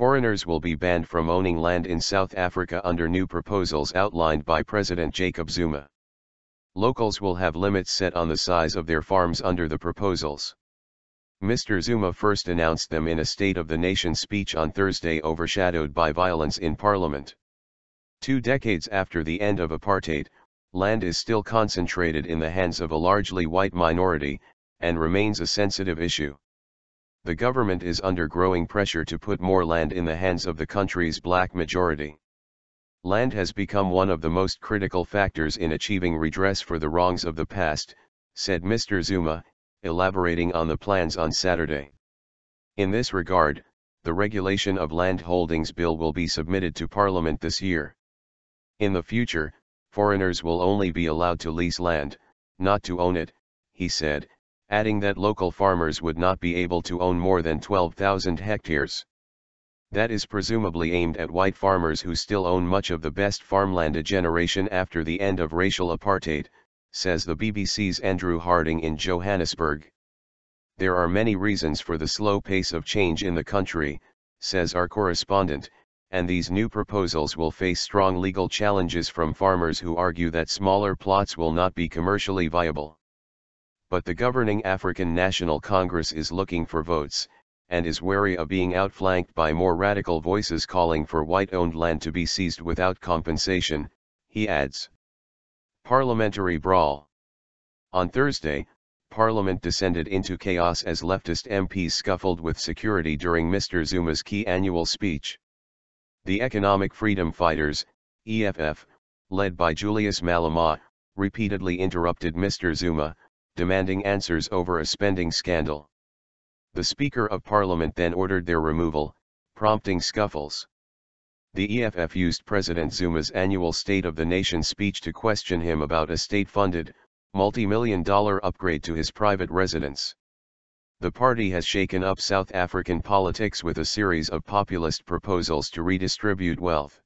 Foreigners will be banned from owning land in South Africa under new proposals outlined by President Jacob Zuma. Locals will have limits set on the size of their farms under the proposals. Mr Zuma first announced them in a State of the Nation speech on Thursday, overshadowed by violence in Parliament. 2 decades after the end of apartheid, land is still concentrated in the hands of a largely white minority, and remains a sensitive issue. The government is under growing pressure to put more land in the hands of the country's black majority. Land has become one of the most critical factors in achieving redress for the wrongs of the past, said Mr Zuma, elaborating on the plans on Saturday. In this regard, the Regulation of Land Holdings Bill will be submitted to Parliament this year. In the future, foreigners will only be allowed to lease land, not to own it, he said, adding that local farmers would not be able to own more than 12,000 hectares. That is presumably aimed at white farmers who still own much of the best farmland a generation after the end of racial apartheid, says the BBC's Andrew Harding in Johannesburg. There are many reasons for the slow pace of change in the country, says our correspondent, and these new proposals will face strong legal challenges from farmers who argue that smaller plots will not be commercially viable. But the governing African National Congress is looking for votes, and is wary of being outflanked by more radical voices calling for white-owned land to be seized without compensation, he adds. Parliamentary brawl. On Thursday, Parliament descended into chaos as leftist MPs scuffled with security during Mr Zuma's key annual speech. The Economic Freedom Fighters, EFF, led by Julius Malema, repeatedly interrupted Mr Zuma, demanding answers over a spending scandal. The Speaker of Parliament then ordered their removal, prompting scuffles. The EFF used President Zuma's annual State of the Nation speech to question him about a state-funded, multi-million-dollar upgrade to his private residence. The party has shaken up South African politics with a series of populist proposals to redistribute wealth.